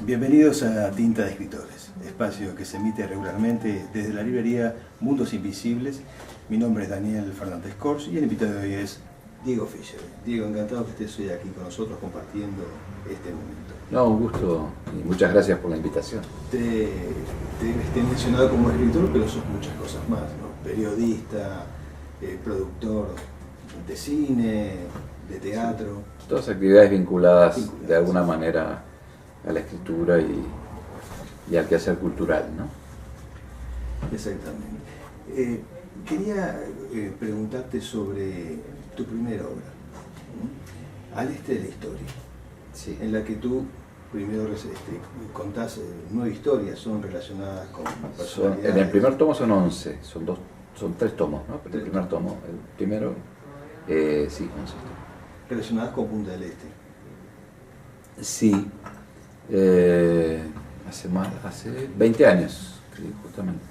Bienvenidos a Tinta de Escritores, espacio que se emite regularmente desde la librería Mundos Invisibles. Mi nombre es Daniel Fernández Cors y el invitado de hoy es Diego Fischer. Diego, encantado que estés hoy aquí con nosotros compartiendo este momento. No, un gusto y muchas gracias por la invitación. Te he mencionado como escritor, pero sos muchas cosas más, ¿no? Periodista, productor de cine, de teatro. Todas actividades vinculadas de alguna manera a la escritura y al quehacer cultural, ¿no? Exactamente. Quería preguntarte sobre tu primera obra, ¿no? Al este de la historia, Sí. en la que tú primero contás 9 historias, son relacionadas con personalidades. En el primer tomo son 11, son 3 tomos, ¿no? Pero el primer tomo, el primero, sí, 11 historias. Relacionadas con Punta del Este. Sí, hace 20 años, sí, justamente.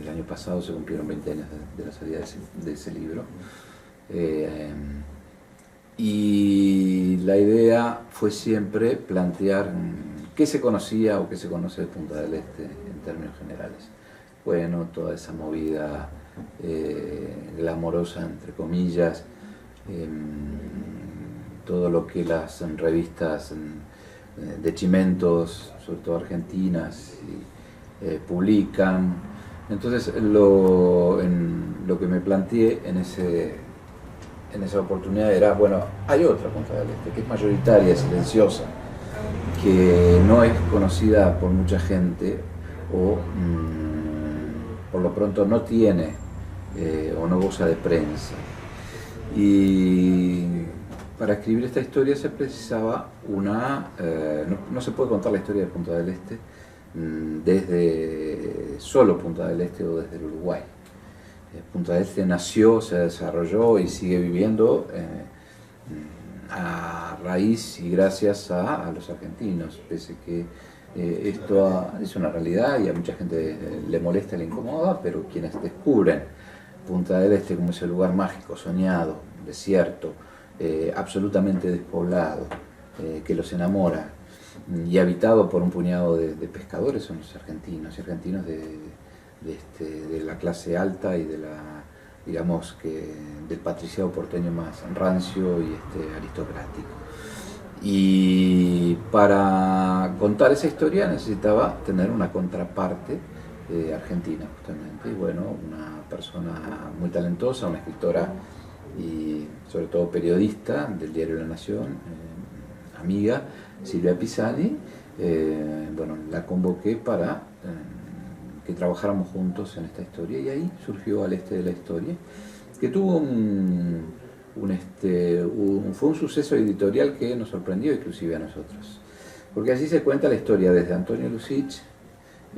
El año pasado se cumplieron 20 años de la salida de ese libro. Y la idea fue siempre plantear qué se conocía o qué se conoce de Punta del Este en términos generales. Bueno, toda esa movida glamorosa, entre comillas, todo lo que las revistas de chimentos, sobre todo argentinas, publican. Entonces lo que me planteé en esa oportunidad era, bueno, hay otra Punta del Este que es mayoritaria, silenciosa, que no es conocida por mucha gente o por lo pronto no tiene o no goza de prensa. Y para escribir esta historia se precisaba no se puede contar la historia de Punta del Este desde solo Punta del Este o desde el Uruguay. Punta del Este nació, se desarrolló y sigue viviendo a raíz y gracias a los argentinos, pese que esto es una realidad y a mucha gente le molesta y le incomoda, pero quienes descubren Punta del Este como ese lugar mágico, soñado, desierto, absolutamente despoblado, que los enamora y habitado por un puñado de pescadores son los argentinos, y argentinos de la clase alta y digamos que del patriciado porteño más rancio y aristocrático. Y para contar esa historia necesitaba tener una contraparte argentina justamente, y bueno, una persona muy talentosa, una escritora y sobre todo periodista del diario La Nación, amiga, Silvia Pisani. Bueno, la convoqué para que trabajáramos juntos en esta historia, y ahí surgió Al Este de la Historia, que tuvo fue un suceso editorial que nos sorprendió inclusive a nosotros, porque así se cuenta la historia desde Antonio Lucich,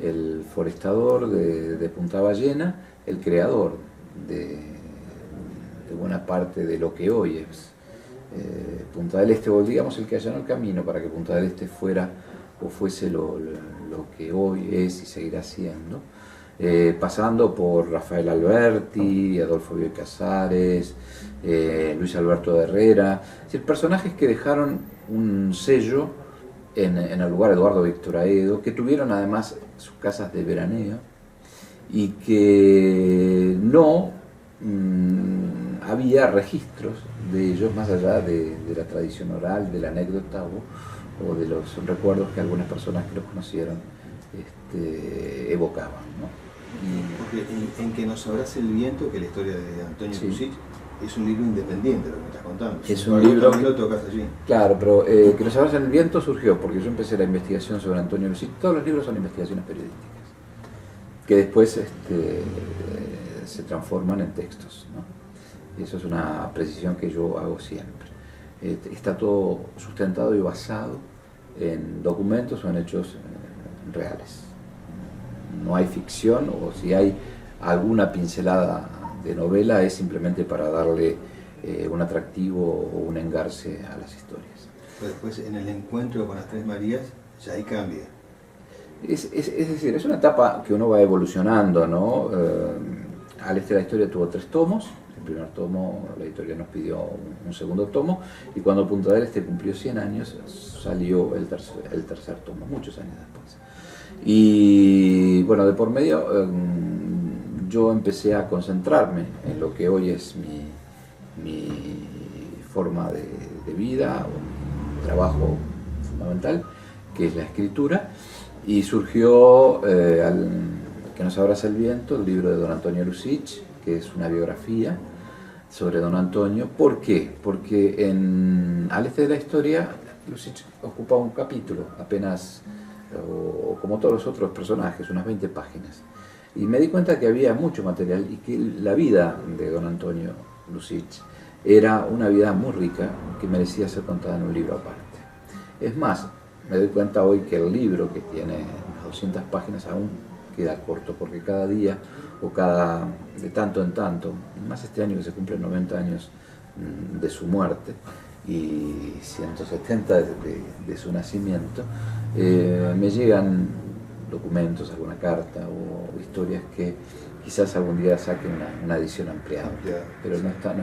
el forestador de Punta Ballena, el creador de buena parte de lo que hoy es Punta del Este, o digamos el que allanó el camino para que Punta del Este fuera o fuese lo que hoy es y seguirá siendo, pasando por Rafael Alberti, Adolfo Bioy Casares, Luis Alberto de Herrera, es decir, personajes que dejaron un sello en el lugar, Eduardo Víctor Aedo, que tuvieron además sus casas de veraneo y que no había registros de ellos más allá de la tradición oral, de la anécdota o de los recuerdos que algunas personas que los conocieron evocaban, ¿no? Porque en Que nos abrace el viento, que es la historia de Antonio Lucich, es un libro independiente, lo que me estás contando. Es un libro, lo tocas allí. Claro, pero Que nos abrace el viento surgió porque yo empecé la investigación sobre Antonio Lucich. Todos los libros son investigaciones periodísticas, que después se transforman en textos, ¿no? Y eso es una precisión que yo hago siempre. Está todo sustentado y basado en documentos o en hechos reales. No hay ficción, o si hay alguna pincelada de novela es simplemente para darle un atractivo o un engarce a las historias. Pero después en el encuentro con las Tres Marías ya ahí cambia. Es decir, es una etapa que uno va evolucionando, ¿no? Al Este de la Historia tuvo 3 tomos. El primer tomo, la editorial nos pidió un segundo tomo, y cuando Punta del Este cumplió 100 años, salió el tercer tomo, muchos años después. Y bueno, de por medio yo empecé a concentrarme en lo que hoy es mi forma de vida, o mi trabajo fundamental, que es la escritura, y surgió Que nos abraza el viento, el libro de don Antonio Lussich, que es una biografía sobre don Antonio. ¿Por qué? Porque al este de la historia, Lussich ocupa un capítulo, apenas, o como todos los otros personajes, unas 20 páginas. Y me di cuenta que había mucho material y que la vida de don Antonio Lussich era una vida muy rica que merecía ser contada en un libro aparte. Es más, me doy cuenta hoy que el libro, que tiene 200 páginas, aún queda corto, porque cada día o de tanto en tanto, más este año que se cumplen 90 años de su muerte y 170 de su nacimiento, me llegan documentos, alguna carta o historias que quizás algún día saquen una edición ampliada, pero no está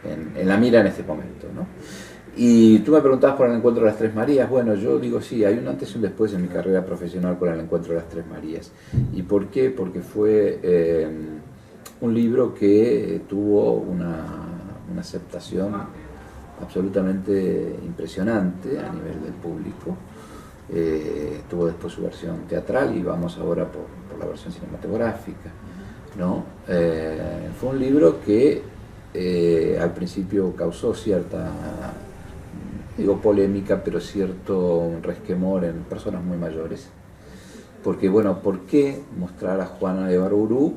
en la mira en este momento, ¿no? Y tú me preguntabas por el Encuentro de las Tres Marías. Bueno, yo digo sí, hay un antes y un después en mi carrera profesional con el Encuentro de las Tres Marías. ¿Y por qué? Porque fue un libro que tuvo una aceptación absolutamente impresionante a nivel del público. Tuvo después su versión teatral y vamos ahora por la versión cinematográfica, ¿no? Fue un libro que al principio causó cierta, digo polémica, pero cierto resquemor en personas muy mayores, porque bueno, ¿por qué mostrar a Juana de Ibarburu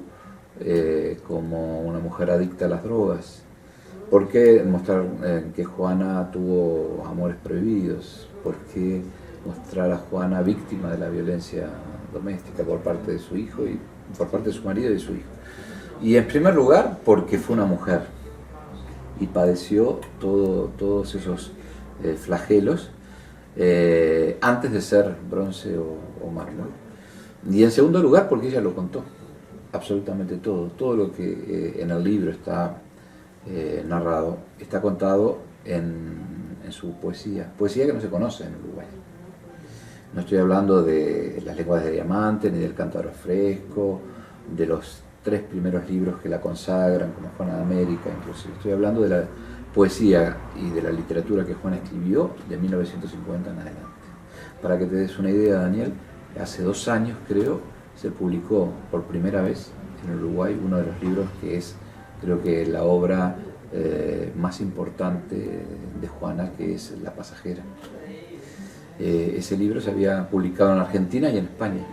como una mujer adicta a las drogas? ¿Por qué mostrar que Juana tuvo amores prohibidos? ¿Por qué mostrar a Juana víctima de la violencia doméstica por parte de su hijo y por parte de su marido y de su hijo? Y en primer lugar, porque fue una mujer y padeció todos esos flagelos antes de ser bronce o mármol. Y en segundo lugar, porque ella lo contó, absolutamente todo lo que en el libro está narrado, está contado en su poesía que no se conoce en Uruguay. No estoy hablando de Las lenguas de diamante, ni del Cántaro fresco, de los 3 primeros libros que la consagran, como Juana de América, inclusive. Estoy hablando de la poesía y de la literatura que Juana escribió de 1950 en adelante. Para que te des una idea, Daniel, hace 2 años, creo, se publicó por primera vez en Uruguay uno de los libros que es, creo que la obra más importante de Juana, que es La pasajera. Ese libro se había publicado en Argentina y en España,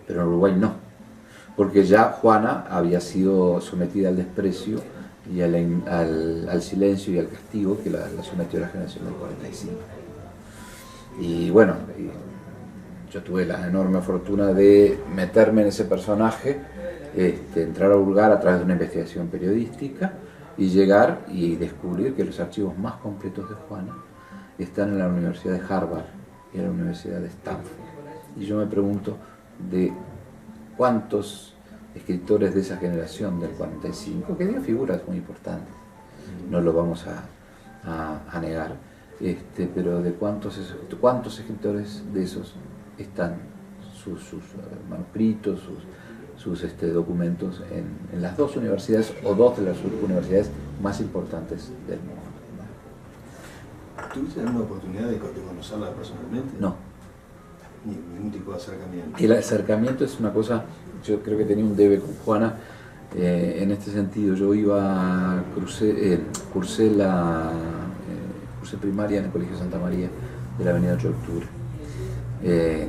pero en Uruguay no, porque ya Juana había sido sometida al desprecio y al silencio y al castigo que la sometió la generación del 45. Y bueno, yo tuve la enorme fortuna de meterme en ese personaje, entrar a hurgar a través de una investigación periodística y llegar y descubrir que los archivos más completos de Juana están en la Universidad de Harvard y en la Universidad de Stanford. Y yo me pregunto de cuántos escritores de esa generación del 45, que dio figuras muy importantes, no lo vamos a negar, pero de cuántos escritores de esos están sus manuscritos, sus documentos en las 2 universidades o 2 de las universidades más importantes del mundo. ¿Tuviste alguna oportunidad de conocerla personalmente? No. Ningún tipo de acercamiento. El acercamiento es una cosa, yo creo que tenía un debe con Juana en este sentido. Yo cursé primaria en el Colegio Santa María de la avenida 8 de Octubre,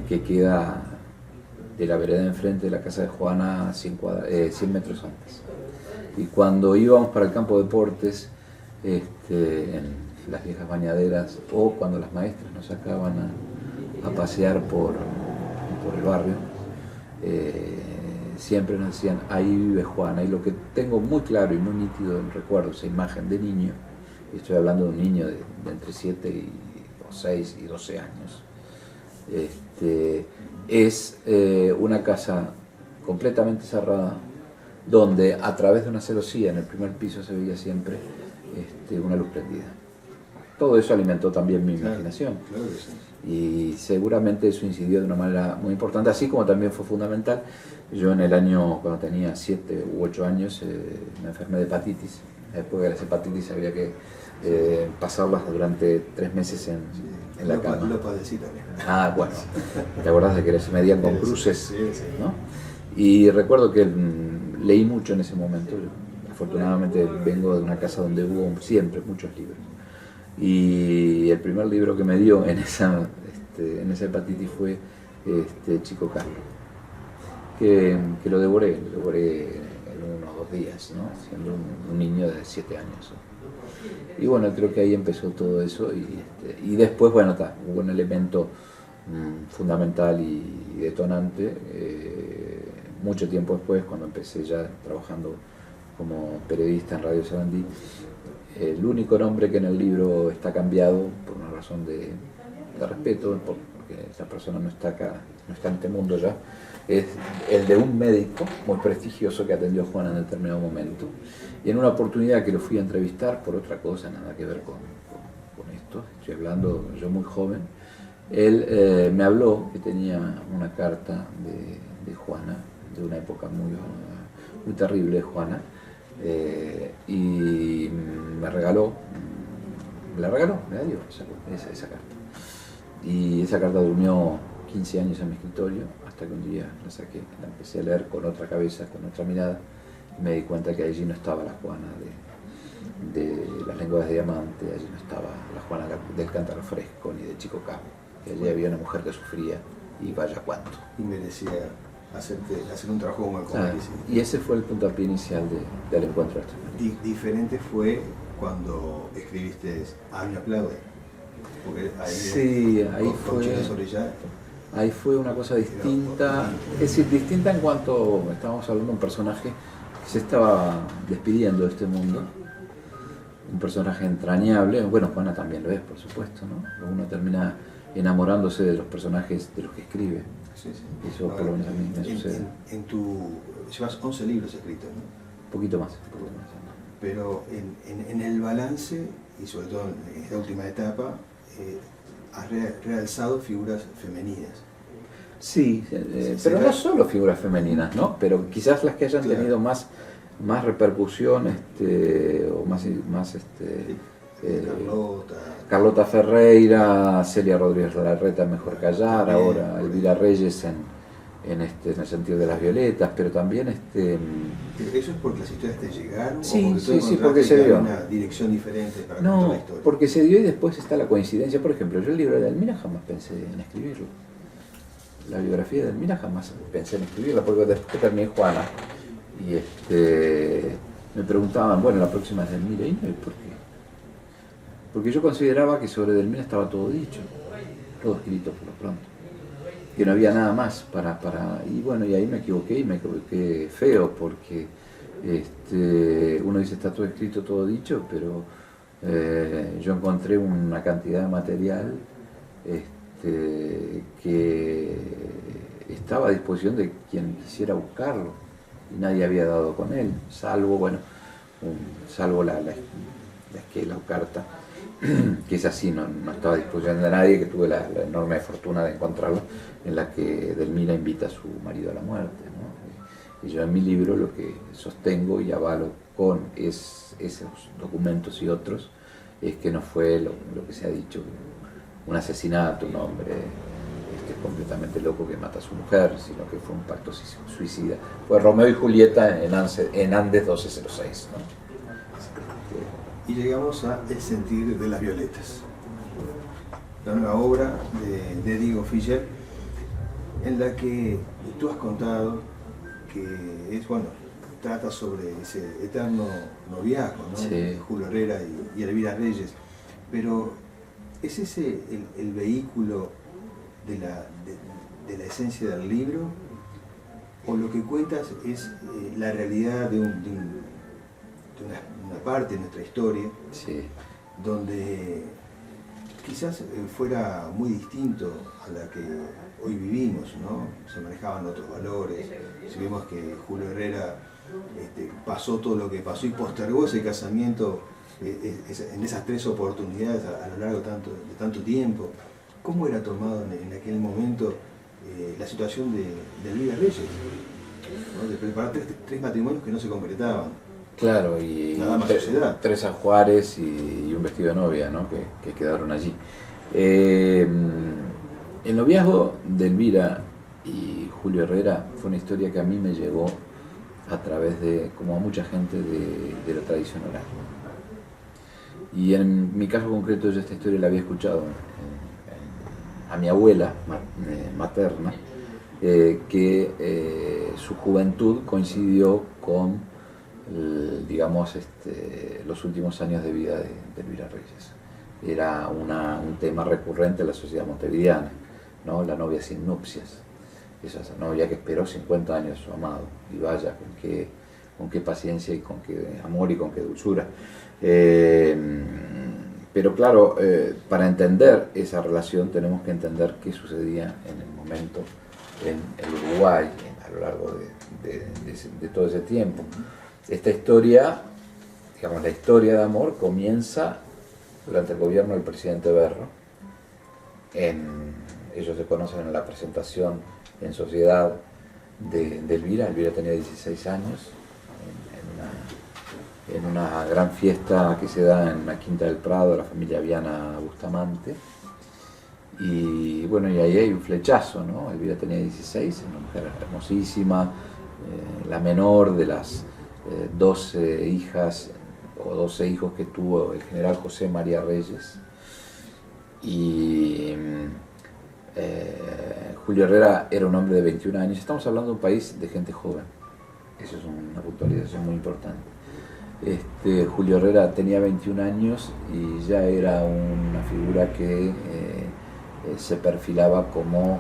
que queda de la vereda enfrente de la casa de Juana 100 metros antes. Y cuando íbamos para el campo de deportes, en las viejas bañaderas, o cuando las maestras nos sacaban a pasear por el barrio, siempre nos decían, ahí vive Juana. Y lo que tengo muy claro y muy nítido en recuerdo, esa imagen de niño, y estoy hablando de un niño de entre 6 y 12 años, es una casa completamente cerrada, donde a través de una celosía en el primer piso se veía siempre una luz prendida. Todo eso alimentó también mi imaginación. Claro que sí. Y seguramente eso incidió de una manera muy importante, así como también fue fundamental. Yo en el año, cuando tenía 7 u 8 años, me enfermé de hepatitis. Después de las hepatitis había que pasarlas durante 3 meses en la cama. Lo padecí también. Ah, bueno, ¿te acordás de que se medían con cruces? Sí, sí. ¿No? Y recuerdo que leí mucho en ese momento. Afortunadamente vengo de una casa donde hubo siempre muchos libros. Y el primer libro que me dio en esa hepatitis fue Chico Carlos, que lo devoré en 1 o 2 días, ¿no? Siendo un niño de 7 años. Y bueno, creo que ahí empezó todo eso y después, bueno, hubo un elemento fundamental y detonante, mucho tiempo después, cuando empecé ya trabajando como periodista en Radio Sarandí. El único nombre que en el libro está cambiado por una razón de respeto, porque esa persona no está acá, no está en este mundo ya, es el de un médico muy prestigioso que atendió a Juana en determinado momento. Y en una oportunidad que lo fui a entrevistar por otra cosa, nada que ver con esto, estoy hablando yo muy joven, él me habló que tenía una carta de Juana, de una época muy terrible de Juana, y me la regaló, me la dio esa carta. Y esa carta durmió 15 años en mi escritorio, hasta que un día la saqué, la empecé a leer con otra cabeza, con otra mirada, y me di cuenta que allí no estaba la Juana de las lenguas de diamante, allí no estaba la Juana del cántaro fresco, ni de Chico Cabo, que allí había una mujer que sufría, y vaya cuánto. Y merecía hacer un trabajo como el que hiciste. Y ese fue el puntapié inicial del encuentro de estos personas. Diferente fue cuando escribiste A mí me aplaude. Porque ahí, sí, ahí fue una cosa distinta, es decir, distinta en cuanto estábamos hablando de un personaje que se estaba despidiendo de este mundo, un personaje entrañable. Bueno, Juana también lo es, por supuesto, ¿no? Uno termina enamorándose de los personajes de los que escribe. Sí, sí. Eso por lo menos a mí me sucede. Llevas 11 libros escritos, ¿no? Un poquito más. Pero en el balance, y sobre todo en esta última etapa, has realzado figuras femeninas. Sí, pero no solo figuras femeninas, ¿no? Pero quizás las que hayan tenido más repercusión, o más Carlota Ferreira, Celia Rodríguez Larreta, Mejor Callar, ahora Elvira Reyes en el sentido de las violetas, pero también ¿Eso es porque las historias te llegaron? Sí, porque se dio. Una dirección diferente para contar la historia. Porque se dio y después está la coincidencia. Por ejemplo, yo el libro de Edelmira jamás pensé en escribirlo. La biografía de Edelmira jamás pensé en escribirla, porque después que terminé Juana y me preguntaban, bueno, la próxima es Edelmira, ¿y por qué? Porque yo consideraba que sobre Edelmira estaba todo dicho, todo escrito por lo pronto, que no había nada más y bueno, y ahí me equivoqué feo, porque uno dice está todo escrito, todo dicho, pero yo encontré una cantidad de material que estaba a disposición de quien quisiera buscarlo, y nadie había dado con él, salvo la esquela o carta, que es así, no estaba a disposición de nadie, que tuve la enorme fortuna de encontrarlo, en la que Edelmira invita a su marido a la muerte, ¿no? Y yo en mi libro lo que sostengo y avalo con esos documentos y otros es que no fue lo que se ha dicho, un asesinato, un hombre completamente loco que mata a su mujer, sino que fue un pacto suicida. Fue Romeo y Julieta en Andes 1206, ¿no? Y llegamos a El sentir de las violetas, la nueva obra de Diego Fischer, en la que tú has contado que trata sobre ese eterno noviazgo, ¿no? Sí. Julio Herrera y Elvira Reyes, pero ¿es ese el vehículo de la esencia del libro, o lo que cuentas es la realidad de una parte de nuestra historia, sí, donde quizás fuera muy distinto a la que hoy vivimos, ¿no? Se manejaban otros valores. Si vemos que Julio Herrera pasó todo lo que pasó y postergó ese casamiento en esas 3 oportunidades a lo largo de tanto tiempo. ¿Cómo era tomado en aquel momento la situación de Elvira Reyes, ¿no? De preparar 3 matrimonios que no se concretaban? Claro, y Nada más sociedad. 3 ajuares y un vestido de novia, ¿no? que quedaron allí. El noviazgo de Elvira y Julio Herrera fue una historia que a mí me llegó a través de, como a mucha gente, de la tradición oral. Y en mi caso concreto, yo esta historia la había escuchado a mi abuela materna, que su juventud coincidió con, digamos, los últimos años de vida de Elvira Reyes. Era un tema recurrente en la sociedad montevideana, ¿no? La novia sin nupcias. Esa novia que esperó 50 años a su amado, y vaya, con qué paciencia y con qué amor y con qué dulzura. Pero claro, para entender esa relación tenemos que entender qué sucedía en el momento en el Uruguay a lo largo de todo ese tiempo. Esta historia, digamos, la historia de amor comienza durante el gobierno del presidente Berro. Ellos se conocen en la presentación en sociedad de Elvira. Elvira tenía 16 años en una gran fiesta que se da en la Quinta del Prado, la familia Viana Bustamante. Y bueno, y ahí hay un flechazo, ¿no? Elvira tenía 16, una mujer hermosísima, la menor de las 12 hijas o 12 hijos que tuvo el general José María Reyes. Y Julio Herrera era un hombre de 21 años. Estamos hablando de un país de gente joven. Eso es una puntualización muy importante. Julio Herrera tenía 21 años y ya era una figura que se perfilaba como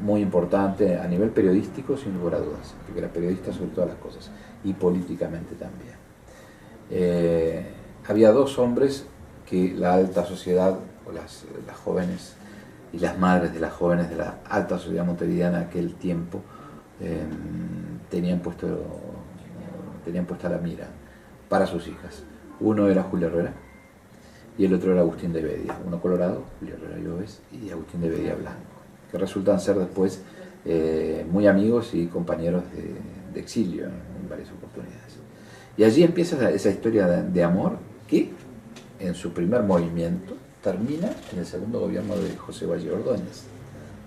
muy importante a nivel periodístico, sin lugar a dudas, porque era periodista sobre todas las cosas, y políticamente también. Había 2 hombres que la alta sociedad, o las jóvenes y las madres de las jóvenes de la alta sociedad montevideana de aquel tiempo, tenían puesta la mira para sus hijas. Uno era Julio Herrera y el otro era Agustín de Bedia, uno colorado, Julio Herrera Lloves, y Agustín de Bedia blanco, que resultan ser después muy amigos y compañeros de exilio en varias oportunidades. Y allí empieza esa historia de amor que en su primer movimiento termina en el segundo gobierno de José Valle Ordóñez,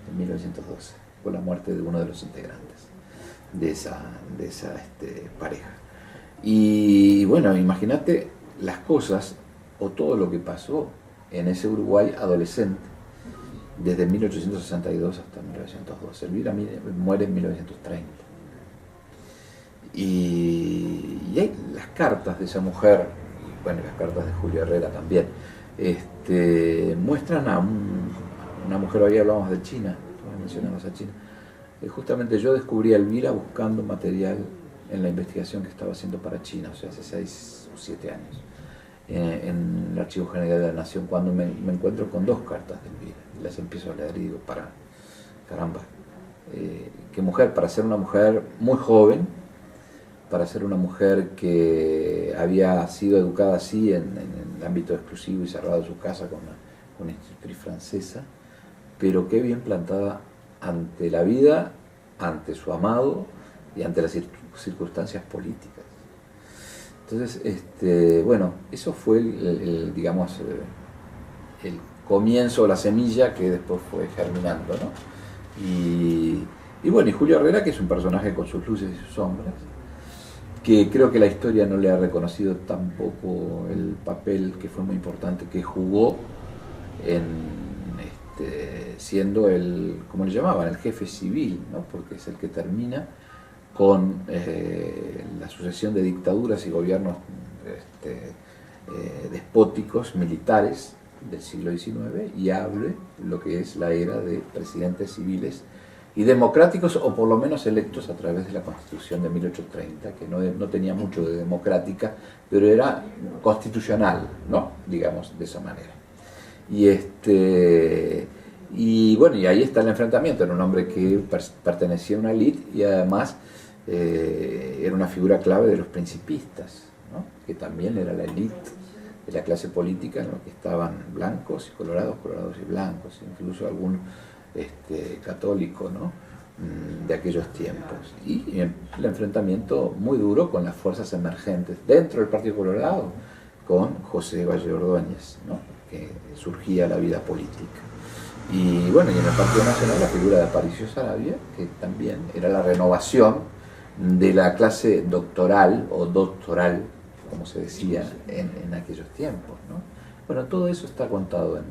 en 1912, con la muerte de uno de los integrantes de esa pareja. Y bueno, imagínate las cosas o todo lo que pasó en ese Uruguay adolescente desde 1862 hasta 1912. Elvira muere en 1930. Y hay las cartas de esa mujer, y bueno, las cartas de Julio Herrera también, muestran a una mujer. Hoy hablamos de China, tú mencionabas a China. Justamente yo descubrí a Elvira buscando material en la investigación que estaba haciendo para China, o sea, hace 6 o 7 años, en el Archivo General de la Nación, cuando me encuentro con 2 cartas de Elvira, y las empiezo a leer y digo, caramba, qué mujer, para ser una mujer muy joven, para ser una mujer que había sido educada así en el ámbito exclusivo y cerrado de su casa con una institutriz francesa, pero qué bien plantada ante la vida, ante su amado y ante las circunstancias políticas. Entonces, bueno, eso fue digamos, el comienzo, la semilla que después fue germinando, ¿no? Y bueno, y Julio Herrera, que es un personaje con sus luces y sus sombras, que creo que la historia no le ha reconocido tampoco el papel que fue muy importante que jugó siendo como le llamaban, el jefe civil, ¿no? Porque es el que termina con la sucesión de dictaduras y gobiernos despóticos, militares del siglo XIX, y abre lo que es la era de presidentes civiles y democráticos, o por lo menos electos a través de la Constitución de 1830, que no tenía mucho de democrática, pero era constitucional, ¿no? Digamos, de esa manera. Y bueno, y ahí está el enfrentamiento. Era un hombre que pertenecía a una élite y además era una figura clave de los principistas, ¿no? Que también era la élite de la clase política, en lo que estaban blancos y colorados, colorados y blancos, incluso algún católico, ¿no? De aquellos tiempos. Y el enfrentamiento muy duro con las fuerzas emergentes dentro del Partido Colorado, con José Valle Ordóñez, ¿no? Que surgía la vida política. Y bueno, y en el Partido Nacional la figura de Aparicio Saravia, que también era la renovación de la clase doctoral o doctoral, como se decía en aquellos tiempos, ¿no? Bueno, todo eso está contado en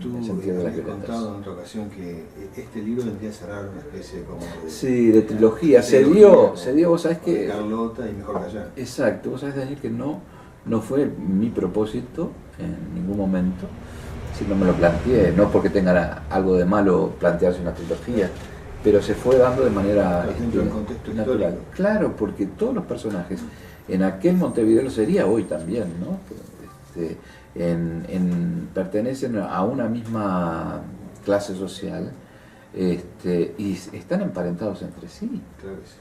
el sentido de las Tú has violetas. contado en otra ocasión que este libro vendría a cerrar una especie como de... Sí, de trilogía. Se dio, vos sabés que... Carlota y Mejor Callar. Exacto, vos sabés, Daniel, que no fue mi propósito en ningún momento, si no me lo planteé, no porque tenga algo de malo plantearse una trilogía, pero se fue dando de manera dentro del contexto natural. histórico. Claro, porque todos los personajes, en aquel Montevideo lo sería hoy también, ¿no? Pertenecen a una misma clase social y están emparentados entre sí. Claro que sí.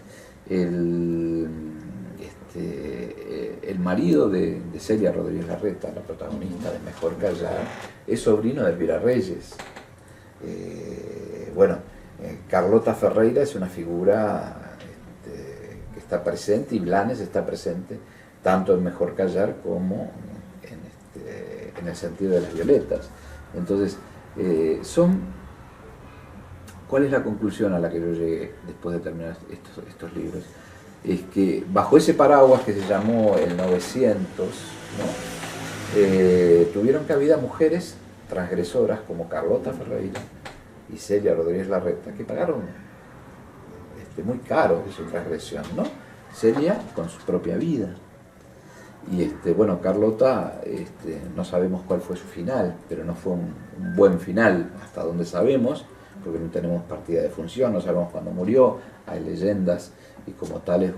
El marido de Celia Rodríguez Larreta, la protagonista de Mejor Callar, es sobrino de Elvira Reyes. Carlota Ferreira es una figura que está presente, y Blanes está presente tanto en Mejor Callar como en el sentido de las violetas. Entonces, ¿cuál es la conclusión a la que yo llegué después de terminar estos libros? Es que bajo ese paraguas que se llamó el 900, ¿no? Tuvieron cabida mujeres transgresoras como Carlota Ferreira y Celia Rodríguez Larreta, que pagaron muy caro su transgresión, ¿no? Celia con su propia vida. Y Carlota, no sabemos cuál fue su final, pero no fue un buen final, hasta donde sabemos, porque no tenemos partida de función, no sabemos cuándo murió, hay leyendas, y como tales,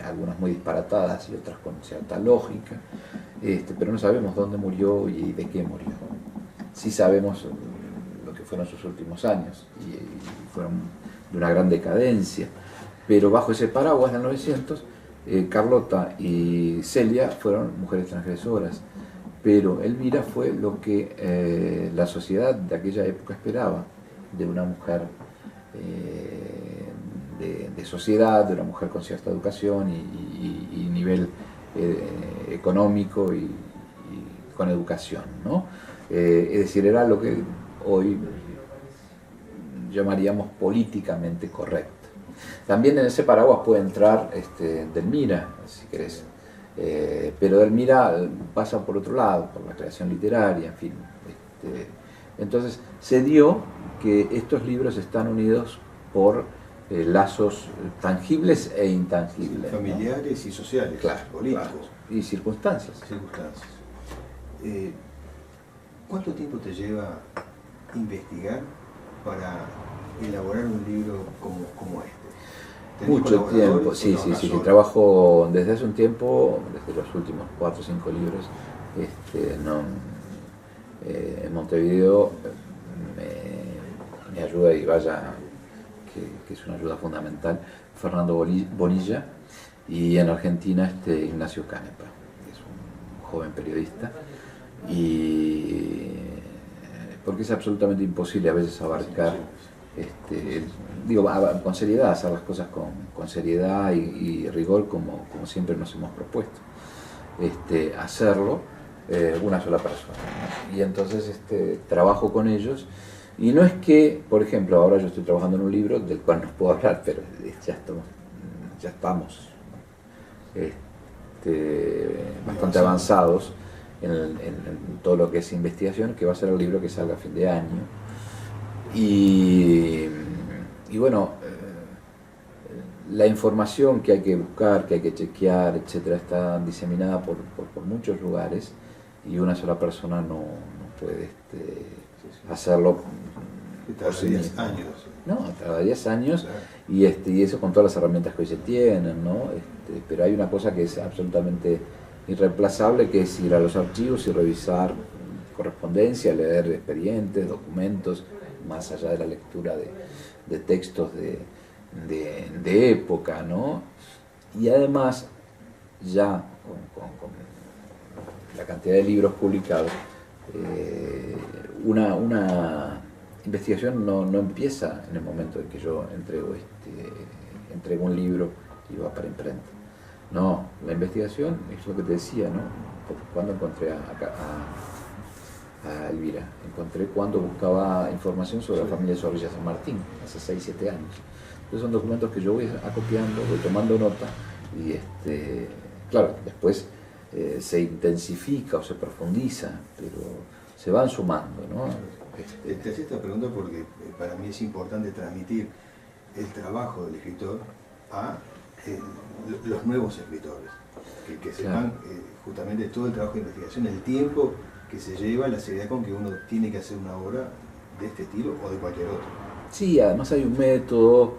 algunas muy disparatadas y otras con cierta lógica, pero no sabemos dónde murió y de qué murió. Sí sabemos lo que fueron sus últimos años, y fueron de una gran decadencia, pero bajo ese paraguas del 900, Carlota y Celia fueron mujeres transgresoras, pero Elvira fue lo que la sociedad de aquella época esperaba de una mujer de sociedad, de una mujer con cierta educación y nivel económico y con educación, ¿no? Es decir, era lo que hoy llamaríamos políticamente correcto. También en ese paraguas puede entrar Delmira, si querés, pero Delmira pasa por otro lado, por la creación literaria, en fin. Entonces se dio que estos libros están unidos por lazos tangibles e intangibles, Familiares, ¿no? Y sociales, claro, políticos. claro, y circunstancias. ¿Cuánto tiempo te lleva investigar para elaborar un libro como este? Mucho tiempo, sí, trabajo desde hace un tiempo, desde los últimos 4 o 5 libros, en Montevideo me ayuda, y vaya que es una ayuda fundamental, Fernando Bonilla, y en Argentina Ignacio Canepa, que es un joven periodista, y porque es absolutamente imposible a veces abarcar, con seriedad, hacer las cosas con seriedad y rigor como siempre nos hemos propuesto, hacerlo una sola persona, ¿no? Y entonces trabajo con ellos, y no es que, por ejemplo, ahora yo estoy trabajando en un libro del cual no puedo hablar, pero ya estamos bastante avanzados en todo lo que es investigación, que va a ser el libro que salga a fin de año. Y bueno, la información que hay que buscar, que hay que chequear, etcétera, está diseminada por muchos lugares, y una sola persona no puede hacerlo por sí misma. Años. No, tarda 10 años, Claro. Y eso con todas las herramientas que hoy se tienen, ¿no? Pero hay una cosa que es absolutamente irreemplazable, que es ir a los archivos y revisar correspondencia, leer expedientes, documentos, más allá de la lectura de textos de época, ¿no? Y además, ya con la cantidad de libros publicados, una investigación no empieza en el momento en que yo entrego un libro y va para imprenta. No, la investigación es lo que te decía, ¿no? Cuando encontré a Elvira, encontré cuando buscaba información sobre la familia Zorrilla San Martín, hace 6, 7 años. Entonces son documentos que yo voy acopiando, voy tomando nota y claro, después se intensifica o se profundiza, pero se van sumando, ¿no? Te hacía esta pregunta porque para mí es importante transmitir el trabajo del escritor a los nuevos escritores, que sepan justamente todo el trabajo de investigación, el tiempo que se lleva, la seriedad con que uno tiene que hacer una obra de este estilo o de cualquier otro. Sí, además hay un método,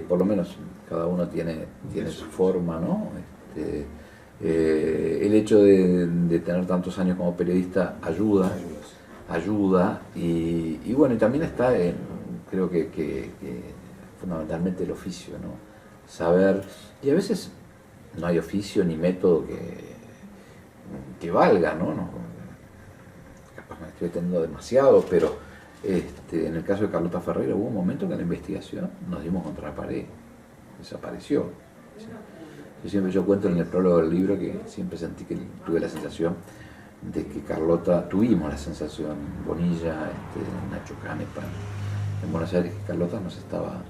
por lo menos cada uno tiene su forma, ¿no? El hecho de tener tantos años como periodista ayuda y bueno, y también está creo que fundamentalmente el oficio, ¿no? Saber, y a veces no hay oficio ni método que valga, ¿no? Capaz me estoy teniendo demasiado, pero en el caso de Carlota Ferreira hubo un momento que en la investigación nos dimos contra la pared, desapareció. Yo cuento en el prólogo del libro que siempre tuve la sensación de que tuvimos la sensación, Bonilla, Nacho Canepa, en Buenos Aires, que Carlota nos estaba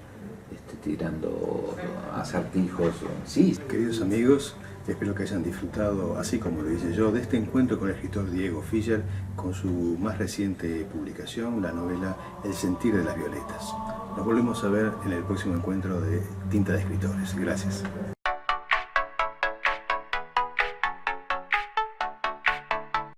tirando acertijos. Sí. Queridos amigos, espero que hayan disfrutado, así como lo hice yo, de este encuentro con el escritor Diego Fischer, con su más reciente publicación, la novela El sentir de las violetas. Nos volvemos a ver en el próximo encuentro de Tinta de Escritores. Gracias.